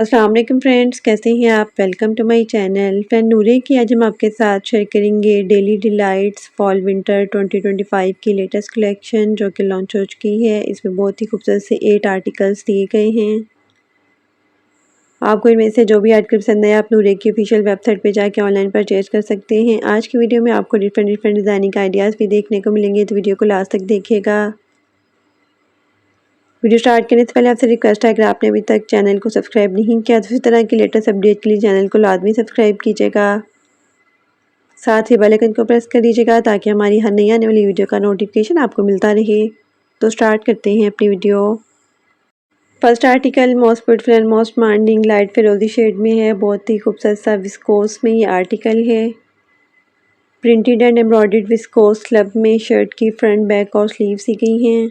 अस्सलाम वालेकुम फ्रेंड्स, कैसे हैं आप। Welcome to my channel. Friend Noore की आज हम आपके साथ शेयर करेंगे डेली डिलाइट्स फॉल विंटर 2025 की लेटेस्ट कलेक्शन जो कि लॉन्च हो चुकी है। इसमें बहुत ही खूबसूरत से 8 आर्टिकल्स दिए गए हैं। आपको इनमें से जो भी आर्टिकल पसंद है आप नूरे की ऑफिशियल वेबसाइट पे जाके ऑनलाइन परचेज कर सकते हैं। आज की वीडियो में आपको डिफरेंट डिज़ाइनिंग आइडियाज़ भी देखने को मिलेंगे, तो वीडियो को लास्ट तक देखिएगा। वीडियो स्टार्ट करने से पहले आपसे रिक्वेस्ट है, अगर आपने अभी तक चैनल को सब्सक्राइब नहीं किया तो इसी तरह की लेटेस्ट अपडेट के लिए चैनल को लाजमी सब्सक्राइब कीजिएगा। साथ ही बेल आइकन को प्रेस कर दीजिएगा ताकि हमारी हर नई आने वाली वीडियो का नोटिफिकेशन आपको मिलता रहे। तो स्टार्ट करते हैं अपनी video. First article most beautiful and most demanding light फिरोजी शेड में है। बहुत ही खूबसूरत सा विस्कोस में ये आर्टिकल है। Printed and embroidered viscose slub में शर्ट की फ्रंट बैक और स्लीव सी गई हैं।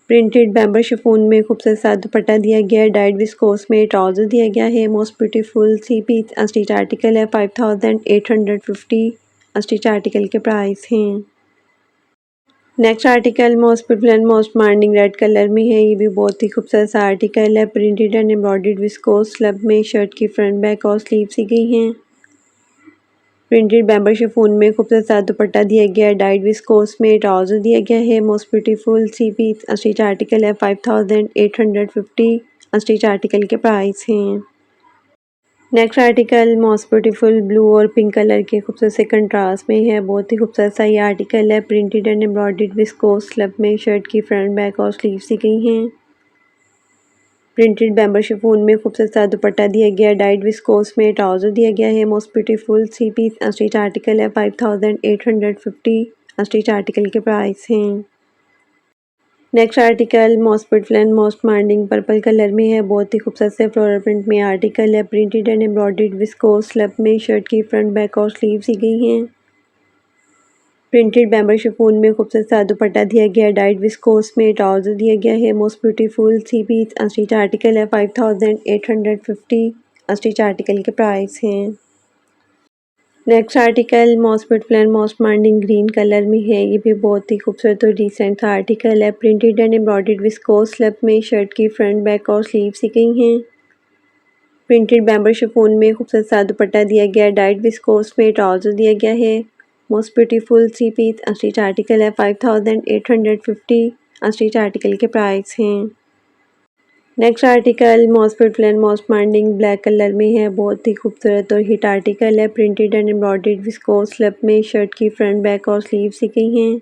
प्रिंटेड बैम्बर शिफॉन में खूबसूरत सा दुपट्टा दिया गया है। डाइड विस्कोस में ट्राउज़र दिया गया है। Most beautiful three piece unstitch article है। 5850 अस्टिच आर्टिकल के प्राइस हैं। Next article most beautiful and most demanding red colour में है। ये भी बहुत ही खूबसूरत सा आर्टिकल है। Printed and embroidered viscose slub में शर्ट की फ्रंट बैक और स्लीव सी गई हैं। प्रिंटेड बैम्बर शिफॉन में खूबसूरत सा दुपट्टा दिया गया है। डाइड विस्कोस में ट्राउज़र दिया गया है। Most beautiful three piece unstitch article है। 5850 अस्टिच आर्टिकल के प्राइस हैं। Next article most beautiful blue और पिंक कलर के खूबसूरत से कंट्रास्ट में है। बहुत ही खूबसूरत सा ये आर्टिकल है। Printed and embroidered viscose slub में शर्ट की फ्रंट बैक और स्लीव सी गई हैं। प्रिंटेड बैम्बर शिफॉन में खूबसूरत सा दुपट्टा दिया गया है। डाइड विस्कोस में ट्राउज़र दिया गया है। Most beautiful three piece unstitch article है। 5850 अस्टिच आर्टिकल के प्राइस हैं। Next article most beautiful and most demanding purple colour में है। बहुत ही खूबसूरत से फ्लोरल प्रिंट में आर्टिकल है। Printed and embroidered viscose slub में शर्ट की फ्रंट बैक और स्लीव सी गई हैं। प्रिंटेड बैम्बर शिफॉन में खूबसूरत सा दुपट्टा दिया गया है। डाइड विस्कोस में ट्राउज़र दिया गया है। Most beautiful three piece unstitch article है। 5850 अस्टिच आर्टिकल के प्राइस हैं। Next article most beautiful and most demanding green colour में है। ये भी बहुत ही खूबसूरत और डिसेंट सा आर्टिकल है। Printed and embroidered viscose slub में शर्ट की फ्रंट बैक और स्लीव सी गई हैं। प्रिंटेड बैम्बर शिफॉन में खूबसूरत सा दुपट्टा दिया गया है। डाइड विस्कोस में ट्राउज़र दिया गया है। Most beautiful three piece unstitch article है। 5850 अस्टिच आर्टिकल के प्राइस हैं। Next article most beautiful and most demanding black colour में है। बहुत ही खूबसूरत और हिट आर्टिकल है। Printed and embroidered viscose slub में शर्ट की फ्रंट बैक और स्लीव सी गई हैं।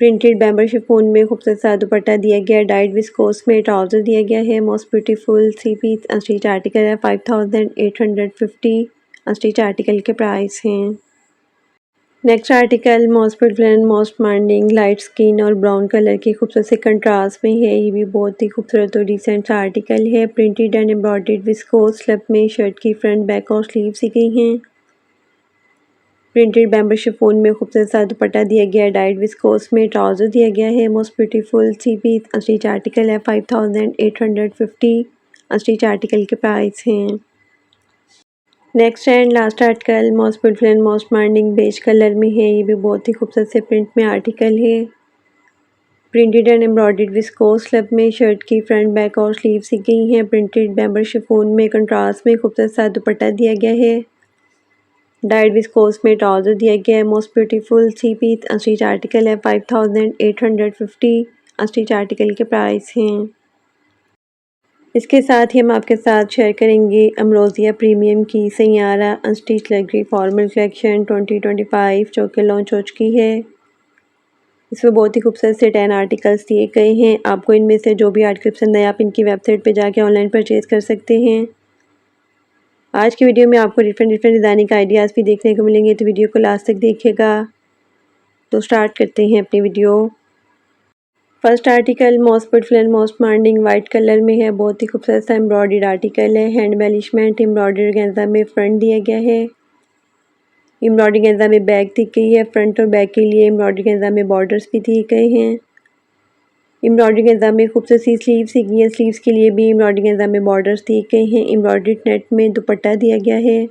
प्रिंटेड बैम्बर शिफॉन में खूबसूरत सा दुपट्टा दिया गया है। डाइड विस्कोस में ट्राउज़र दिया गया है। Most beautiful three piece unstitch article है। 5850 अस्टिच आर्टिकल के प्राइस हैं। Next article most beautiful and most demanding light skin और ब्राउन कलर के खूबसूरत से कंट्रास्ट में है। ये भी बहुत ही खूबसूरत और डिसेंट सा आर्टिकल है। Printed and embroidered viscose slub में शर्ट की फ्रंट बैक और स्लीव सी गई हैं। प्रिंटेड बैम्बर शिफॉन में खूबसूरत सा दुपट्टा दिया गया है। डाइड विस्कोस में ट्राउज़र दिया गया है। Most beautiful three piece unstitch article है। 5850 अस्टिच आर्टिकल के प्राइस हैं। Next and last article most beautiful and most demanding beige colour में है। ये भी बहुत ही खूबसूरत से प्रिंट में आर्टिकल है। Printed and embroidered viscose slub में शर्ट की फ्रंट बैक और स्लीव सी गई हैं। प्रिंटेड बैम्बर शिफॉन में कंट्रास्ट में खूबसूरत सा दुपट्टा दिया गया है। डाइड विस्कोस में ट्राउज़र दिया गया है। Most beautiful three piece unstitch article है। 5850 अस्टिच आर्टिकल के प्राइस हैं। इसके साथ ही हम आपके साथ शेयर करेंगे अमरोज़िया प्रीमियम की Saiyaara unstitch luxury formal collection 2025 जो कि लॉन्च हो चुकी है। इसमें बहुत ही खूबसूरत से 10 आर्टिकल्स दिए गए हैं। आपको इनमें से जो भी आर्टिकल पसंद है आप इनकी वेबसाइट पे जाके ऑनलाइन परचेज़ कर सकते हैं। आज की वीडियो में आपको डिफरेंट डिज़ाइनिंग आइडियाज़ भी देखने को मिलेंगे, तो वीडियो को लास्ट तक देखिएगा। तो स्टार्ट करते हैं अपनी video. First article most beautiful and most demanding white colour में है। बहुत ही खूबसूरत सा एम्ब्रॉयडर्ड आर्टिकल है। हैंड एम्बेलिशमेंट एम्ब्रॉयडर्ड ऑर्गेन्जा में फ्रंट दिया गया है। एम्ब्रॉयडर्ड ऑर्गेन्जा में बैक दी गई है। फ्रंट और बैक के लिए एम्ब्रॉयडर्ड ऑर्गेन्जा में बॉर्डर्स भी दिए गए हैं। एम्ब्रॉयडर्ड ऑर्गेन्जा में खूबसूरत सी स्लीव्स दी गई हैं। स्लीव्स के लिए भी एम्ब्रॉयडर्ड ऑर्गेन्जा में बॉर्डर्स दिए गए हैं। एम्ब्रॉयडर्ड नेट में दुपट्टा दिया गया है।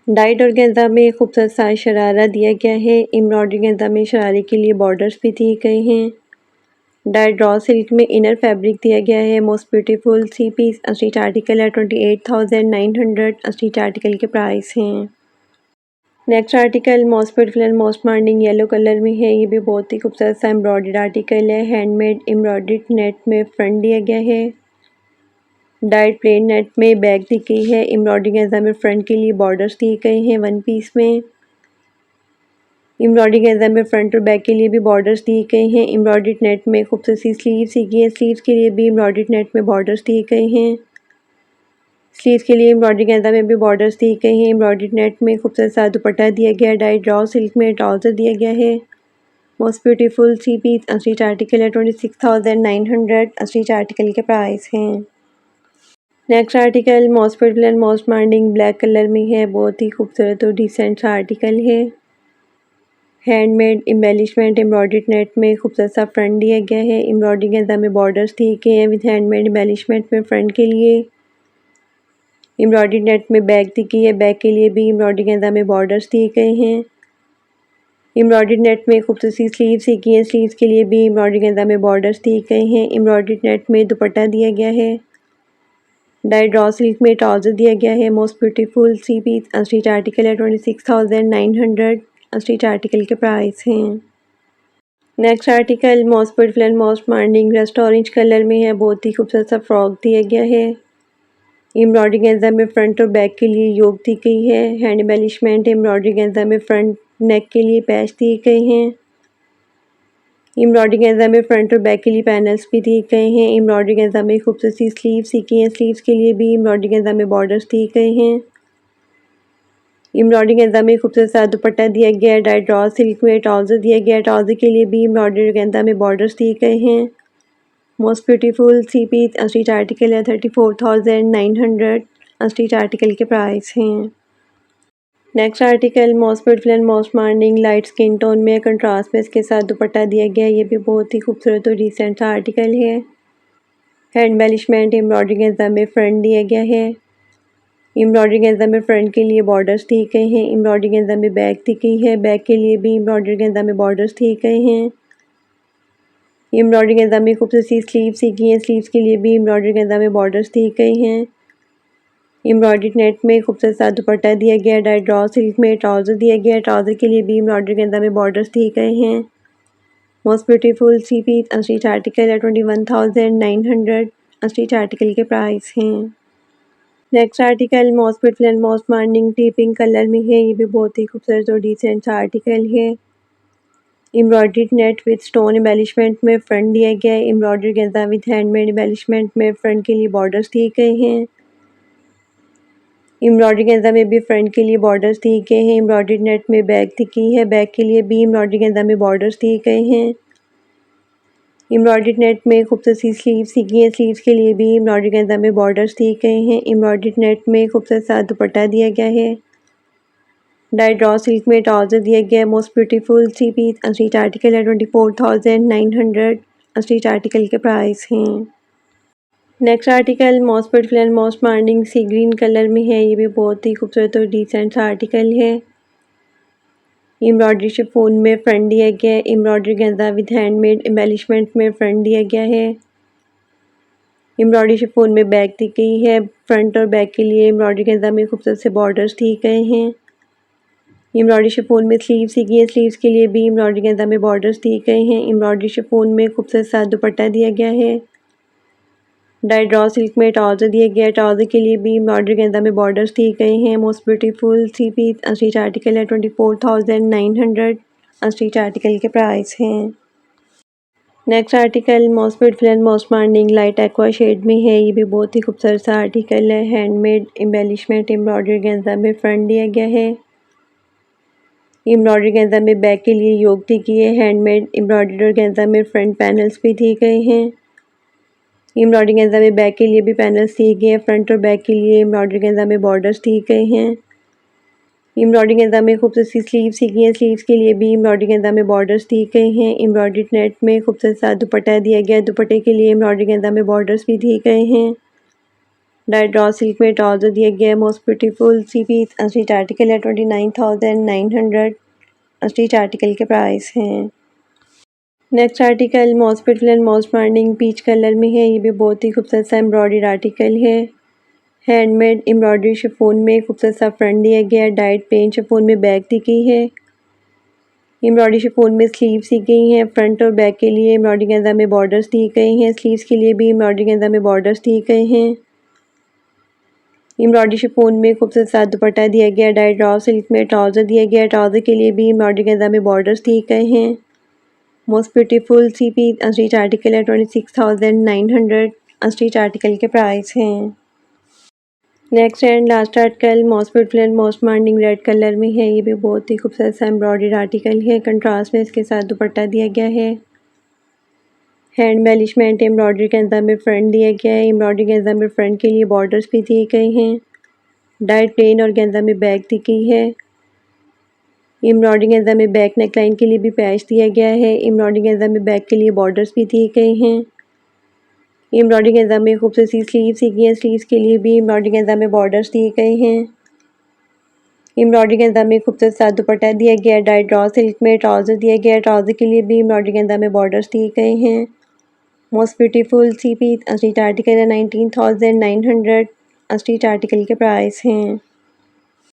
डाइड ऑर्गेन्जा में खूबसूरत सा शरारा दिया गया है। एम्ब्रॉयडर्ड ऑर्गेन्जा में शरारे के लिए बॉर्डर्स भी दिए गए हैं। डाइड रॉ सिल्क में इनर फैब्रिक दिया गया है। Most beautiful 3 piece street article है। 28,900 स्ट्रीट आर्टिकल के प्राइस हैं। Next article most beautiful and most demanding yellow colour में है। ये भी बहुत ही खूबसूरत सा एम्ब्रॉयडर्ड आर्टिकल है। हैंडमेड एम्ब्रॉयडर्ड नेट में फ्रंट दिया गया है। डाइड प्लेन नेट में बैक दी गई है। एम्ब्रॉयडरी गेंजा में फ्रंट के लिए बॉर्डर्स दिए गए हैं वन पीस में। एम्ब्रॉयडरी गेंजा में फ्रंट और बैक के लिए भी बॉर्डर्स दिए गए हैं। एम्ब्रॉयडर्ड नेट में खूबसूरत सी स्लीव्स दी गई है। स्लीव्स के लिए भी एम्ब्रॉयडर्ड नेट में बॉर्डर्स दिए गए हैं। स्लीव्स के लिए एम्ब्रॉयडरी गेंजा में भी बॉर्डर्स दिए गए हैं। एम्ब्रॉयडर्ड नेट में खूबसूरत सा दुपट्टा दिया गया है। डाइड रॉ सिल्क में ट्राउजर दिया गया है। Most beautiful 3 piece street article है। 26,900 स्ट्रीट आर्टिकल के प्राइस हैं। Next article most beautiful and most demanding black colour में है। बहुत ही खूबसूरत और डिसेंट सा आर्टिकल है। हैंडमेड एम्बेलिशमेंट एम्ब्रॉयडर्ड नेट में खूबसूरत सा फ्रंट दिया गया है। एम्ब्रॉयडरी गेंजा में बॉर्डर्स दिए गए हैं विद हैंडमेड एम्बेलिशमेंट में फ्रंट के लिए। एम्ब्रॉयडरी नेट में बैक दी गई है। बैक के लिए भी एम्ब्रॉयडरी गेंजा में बॉर्डर्स दिए गए हैं। एम्ब्रॉयडरी नेट में खूबसूरत सी स्लीव्स दी गई हैं। स्लीव्स के लिए भी एम्ब्रॉयडरी गेंजा में बॉर्डर्स दिए गए हैं। एम्ब्रॉयडरी नेट में दुपट्टा दिया गया है। डाइड रॉ सिल्क में ट्राउजर दिया गया है। Most beautiful 3 piece street article है। 26,900 स्ट्रीट आर्टिकल के प्राइस हैं। Next article most beautiful and most demanding rust orange colour में है। बहुत ही खूबसूरत सा फ्रॉक दिया गया है। एम्ब्रॉयडरी गेंजा में फ्रंट और बैक के लिए योक दी गई है। हैंड एम्बेलिशमेंट एम्ब्रॉयडरी गेंजा में फ्रंट नेक के लिए पैच दिए गए हैं। एम्ब्रॉयडरी गेंजा में फ्रंट और बैक के लिए पैनल्स भी दिए गए हैं। एम्ब्रॉयडरी गेंजा में खूबसूरत सी स्लीव्स दी गई हैं। स्लीव्स के लिए भी एम्ब्रॉयडरी गेंजा में बॉर्डर्स दिए गए हैं। एम्ब्रॉयडरी गेंजा में खूबसूरत सा दुपट्टा दिया गया है। डाइड रॉ सिल्क में ट्राउजर दिया गया है। ट्राउजर के लिए भी एम्ब्रॉयडरी गेंजा में बॉर्डर्स दिए गए हैं। Most beautiful 3 piece street article है। 34,900 स्ट्रीट आर्टिकल के प्राइस हैं। Next article most beautiful and most demanding light skin tone में कंट्रास्ट में इसके साथ दुपट्टा दिया गया है। ये भी बहुत ही खूबसूरत और डिसेंट सा आर्टिकल है। हैंड एम्बेलिशमेंट एम्ब्रॉयडरी गेंजा में फ्रंट दिया गया है। एम्ब्रॉयडरी गेंजा में फ्रंट के लिए बॉर्डर्स दिए गए हैं। एम्ब्रॉयडरी गेंजा में बैक दी गई है। बैक के लिए भी एम्ब्रॉयडरी गेंजा में बॉर्डर्स दिए गए हैं। एम्ब्रॉयडरी गेंजा में खूबसूरत सी स्लीव्स दी गई हैं। स्लीव्स के लिए भी एम्ब्रॉयडरी गेंजा में बॉर्डर्स दिए गए हैं। एम्ब्रॉयडरी नेट में खूबसूरत सा दुपट्टा दिया गया है। डाइड रॉ सिल्क में ट्राउजर दिया गया है। ट्राउजर के लिए भी एम्ब्रॉयडरी गेंजा में बॉर्डर्स दिए गए हैं। Most beautiful 3 piece street article है। 21,900 स्ट्रीट आर्टिकल के प्राइस हैं। Next article most beautiful and most demanding tea pink colour में है। ये भी बहुत ही खूबसूरत और डिसेंट सा आर्टिकल है। Embroidered net with stone embellishment में फ्रंट दिया गया है। एम्ब्रॉयडरी गेंजा विद हैंडमेड एम्बेलिशमेंट में फ्रंट के लिए बॉर्डर्स दिए गए हैं। एम्ब्रॉयडरी गेंजा में भी फ्रंट के लिए बॉर्डर्स दिए गए हैं। एम्ब्रॉयडरी नेट में बैक दी गई है। बैक के लिए भी एम्ब्रॉयडरी गेंजा में बॉर्डर्स दिए गए हैं। एम्ब्रॉयडरी नेट में खूबसूरत सी स्लीव्स दी गई हैं। स्लीव्स के लिए भी एम्ब्रॉयडरी गेंजा में बॉर्डर्स दिए गए हैं। एम्ब्रॉयडरी नेट में खूबसूरत सा दुपट्टा दिया गया है। डाइड रॉ सिल्क में ट्राउजर दिया गया है। Most beautiful 3 piece street article है। 24,900 स्ट्रीट आर्टिकल के प्राइस हैं। Next article most beautiful and most demanding sea green colour में है। ये भी बहुत ही खूबसूरत और डिसेंट सा आर्टिकल है। एम्ब्रॉयडरी शिफॉन में फ्रंट दिया गया है। एम्ब्रॉयडरी गेंजा विद हैंडमेड एम्बेलिशमेंट में फ्रंट दिया गया है। एम्ब्रॉयडरी शिफॉन में बैक दी गई है। फ्रंट और बैक के लिए एम्ब्रॉयडरी गेंजा में खूबसूरत से बॉर्डर्स दिए गए हैं। एम्ब्रॉयडरी शिफॉन में स्लीव्स दी गई है। स्लीव्स के लिए भी एम्ब्रॉयडरी गेंजा में बॉर्डर्स दिए गए हैं। एम्ब्रॉयडरी शिफॉन में खूबसूरत सा दुपट्टा दिया गया है। डाइड रॉ सिल्क में ट्राउजर दिया गया है। ट्राउजर के लिए भी एम्ब्रॉयडरी गेंजा में बॉर्डर्स दिए गए हैं। Most beautiful 3 piece street article है। 24,900 स्ट्रीट आर्टिकल के प्राइस हैं। Next article most beautiful and most demanding light aqua shade में है। ये भी बहुत ही खूबसूरत सा आर्टिकल है। हैंडमेड एम्बेलिशमेंट एम्ब्रॉयडरी गेंजा में फ्रंट दिया गया है। एम्ब्रॉयडरी गेंजा में बैक के लिए योक दी गई है। हैंडमेड एम्ब्रॉयडरी गेंजा में फ्रंट पैनल्स भी दिए गए हैं। एम्ब्रॉयडरी गेंजा में बैक के लिए भी पैनल्स दिए गए हैं। फ्रंट और बैक के लिए एम्ब्रॉयडरी गेंजा में बॉर्डर्स दिए गए हैं। एम्ब्रॉयडरी गेंजा में खूबसूरत सी स्लीव्स दी गई हैं। स्लीव्स के लिए भी एम्ब्रॉयडरी गेंजा में बॉर्डर्स दिए गए हैं। एम्ब्रॉयडरी नेट में खूबसूरत सा दुपट्टा दिया गया है। दुपट्टे के लिए एम्ब्रॉयडरी गेंजा में बॉर्डर्स भी दिए गए हैं। डाइड रॉ सिल्क में ट्राउजर दिया गया है। Most beautiful 3 piece street article है। 29,900 स्ट्रीट आर्टिकल के प्राइस हैं। Next article most beautiful and most demanding peach colour में है। ये भी बहुत ही खूबसूरत सा एम्ब्रॉयडर्ड आर्टिकल है। हैंडमेड एम्ब्रॉयडरी शिफॉन में खूबसूरत सा फ्रंट दिया गया है। डाइट प्लेन शिफॉन में बैक दी गई है। एम्ब्रॉयडरी शिफॉन में स्लीव्स दी गई हैं। फ्रंट और बैक के लिए एम्ब्रॉयडरी गेंजा में बॉर्डर्स दिए गए हैं। स्लीव्स के लिए भी एम्ब्रॉयडरी गेंजा में बॉर्डर्स दिए गए हैं। एम्ब्रॉयडरी शिफॉन में खूबसूरत सा दुपट्टा दिया गया। डाइट रॉ सिल्क में ट्राउज़र दिया गया। ट्राउज़र के लिए भी एम्ब्रॉयडरी गेंजा में बॉर्डर्स दिए गए हैं। मोस्ट ब्यूटीफुल सी पीस अनस्टिच आर्टिकल है 26,900 अनस्टिच आर्टिकल के प्राइस हैं। Next and last article most beautiful and most मॉडर्निंग red colour में है। ये भी बहुत ही खूबसूरत सा एम्ब्रॉयडर्ड आर्टिकल है। कंट्रास्ट में इसके साथ दुपट्टा दिया गया है। हैंड एम्बेलिशमेंट एम्ब्रॉयडरी के अंदर में फ्रंट दिया गया है। एम्ब्रॉयडरी के अंदर में फ्रंट के लिए बॉर्डर्स भी दिए गए हैं। डाइट प्लेन और गेंजा में बैक दी गई है। एम्ब्रॉयडरी गेंजा में बैक नेकलाइन के लिए भी पैच दिया गया है। एम्ब्रॉयडरी गेंजा में बैक के लिए बॉर्डर्स भी दिए गए हैं। एम्ब्रॉयडरी गेंजा में खूबसूरत सी स्लीव्स दी गई हैं। स्लीव्स के लिए भी एम्ब्रॉयडरी गेंजा में बॉर्डर्स दिए गए हैं। एम्ब्रॉयडरी गेंजा में खूबसूरत सा दुपट्टा दिया गया है। डाइट रॉ सिल्क में ट्राउज़र दिया गया है। ट्राउज़र के लिए भी एम्ब्रॉयडरी गेंजा में बॉर्डर्स दिए गए हैं। मोस्ट ब्यूटीफुल सी पीस अनस्टिच आर्टिकल है 19,900 अनस्टिच आर्टिकल के प्राइस हैं।